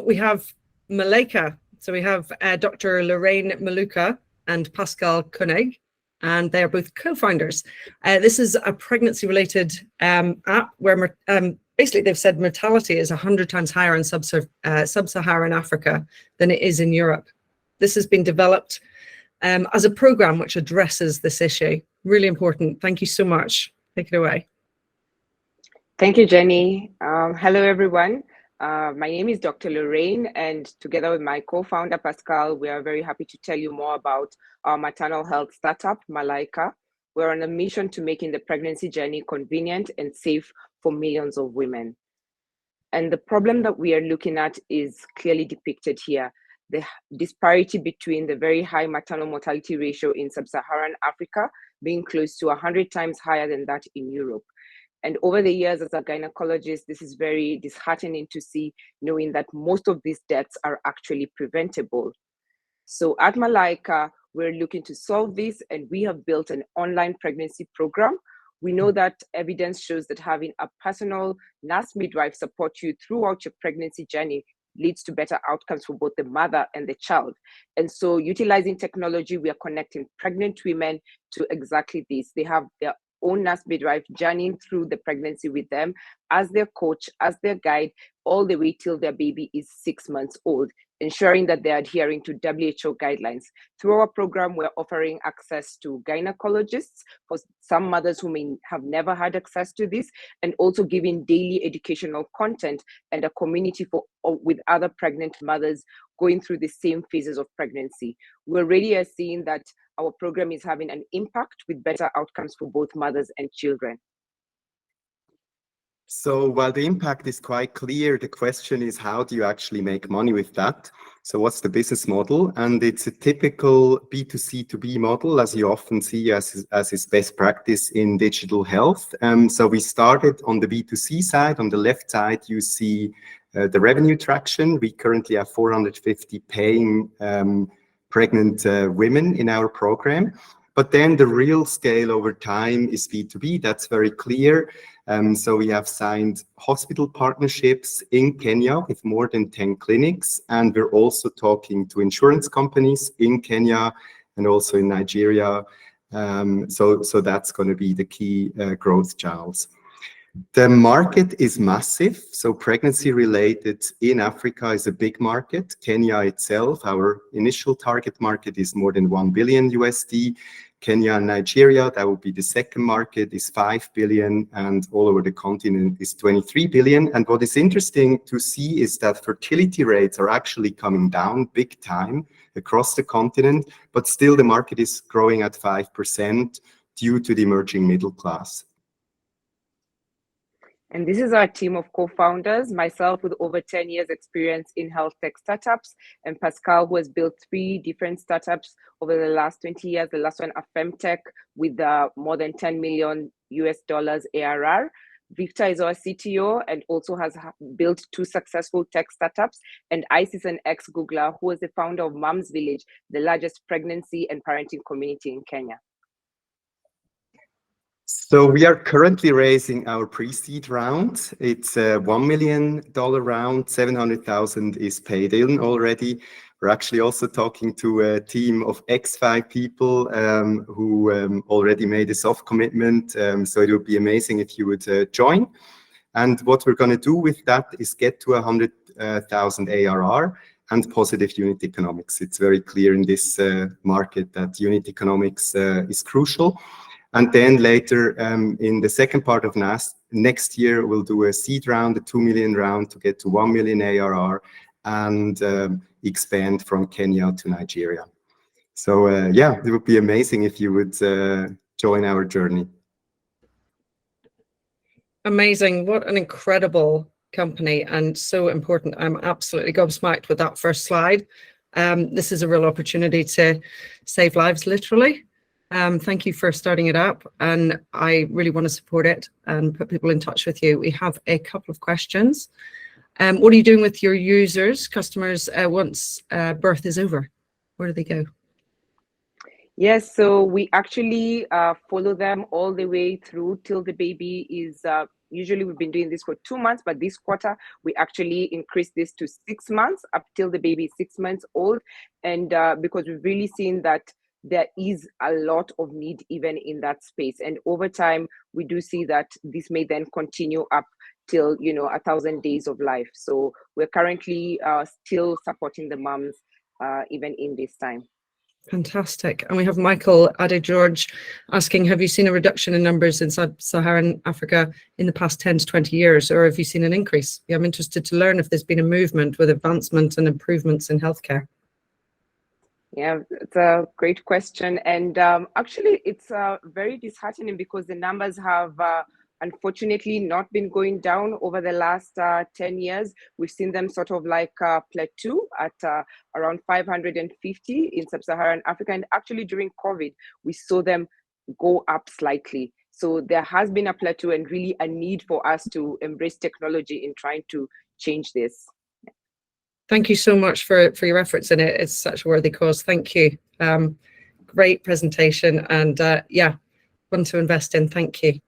we have Malaica. So we have Dr. Lorraine Maluka and Pascal Koenig, and they are both co-founders. This is a pregnancy-related app where basically they've said mortality is 100 times higher in sub-Saharan Africa than it is in Europe. This has been developed as a program which addresses this issue. Really important. Thank you so much. Take it away. Thank you, Jenny. Hello, everyone. My name is Dr. Lorraine, and together with my co-founder, Pascal, we are very happy to tell you more about our maternal health startup, Malaica. We're on a mission to making the pregnancy journey convenient and safe for millions of women. And the problem that we are looking at is clearly depicted here. The disparity between the very high maternal mortality ratio in sub-Saharan Africa being close to 100 times higher than that in Europe. And over the years, as a gynecologist, this is very disheartening to see, knowing that most of these deaths are actually preventable. So at Malaica, we're looking to solve this, and we have built an online pregnancy program. We know that evidence shows that having a personal nurse midwife support you throughout your pregnancy journey leads to better outcomes for both the mother and the child. And so utilizing technology, we are connecting pregnant women to exactly this. They have their own nurse midwife journeying through the pregnancy with them as their coach, as their guide, all the way till their baby is 6 months old, ensuring that they're adhering to WHO guidelines. Through our program, we're offering access to gynecologists for some mothers who may have never had access to this, and also giving daily educational content and a community with other pregnant mothers going through the same phases of pregnancy. We already are seeing that our program is having an impact with better outcomes for both mothers and children. So while the impact is quite clear, the question is, how do you actually make money with that? So what's the business model? And it's a typical B2C2B model, as you often see as is best practice in digital health. So we started on the B2C side. On the left side, you see the revenue traction. We currently have 450 paying pregnant women in our program. But then the real scale over time is B2B. That's very clear. So we have signed hospital partnerships in Kenya with more than 10 clinics. And we're also talking to insurance companies in Kenya and also in Nigeria. So that's going to be the key growth channels. The market is massive. So pregnancy related in Africa is a big market. Kenya itself, our initial target market is more than 1 billion USD. Kenya and Nigeria, that would be the second market, is 5 billion, and all over the continent is 23 billion. And what is interesting to see is that fertility rates are actually coming down big time across the continent, but still the market is growing at 5% due to the emerging middle class. And this is our team of co-founders, myself with over 10 years experience in health tech startups, and Pascal, who has built 3 different startups over the last 20 years. The last one, a femtech with more than 10 million US dollars ARR. Victor is our CTO and also has built 2 successful tech startups, and Isis, an ex-Googler, who is the founder of Moms Village, the largest pregnancy and parenting community in Kenya. So we are currently raising our pre-seed round. It's a $1 million round. 700,000 is paid in already. We're actually also talking to a team of X5 people who already made a soft commitment. So it would be amazing if you would join. And what we're going to do with that is get to 100,000 ARR and positive unit economics. It's very clear in this market that unit economics is crucial. And then later in the second part of next year, we'll do a seed round, a 2 million round to get to 1 million ARR and expand from Kenya to Nigeria. So yeah, it would be amazing if you would join our journey. Amazing. What an incredible company and so important. I'm absolutely gobsmacked with that first slide. This is a real opportunity to save lives, literally. Thank you for starting it up, and I really want to support it and put people in touch with you. We have a couple of questions. What are you doing with your users, customers, once birth is over? Where do they go? Yes, so we actually follow them all the way through till the baby is Usually we've been doing this for 2 months, but this quarter we actually increased this to 6 months, up till the baby is 6 months old. And because we've really seen that there is a lot of need even in that space. And over time, we do see that this may then continue up till, 1,000 days of life. So we're currently still supporting the moms even in this time. Fantastic. And we have Michael Ade George asking, have you seen a reduction in numbers in sub-Saharan Africa in the past 10 to 20 years, or have you seen an increase? Yeah, I'm interested to learn if there's been a movement with advancement and improvements in healthcare. Yeah, it's a great question. And actually, it's very disheartening because the numbers have unfortunately not been going down over the last 10 years. We've seen them sort of like plateau at around 550 in sub-Saharan Africa. And actually during COVID, we saw them go up slightly. So there has been a plateau and really a need for us to embrace technology in trying to change this. Thank you so much for your efforts in it. It's such a worthy cause. Thank you. Great presentation, and yeah, one to invest in. Thank you.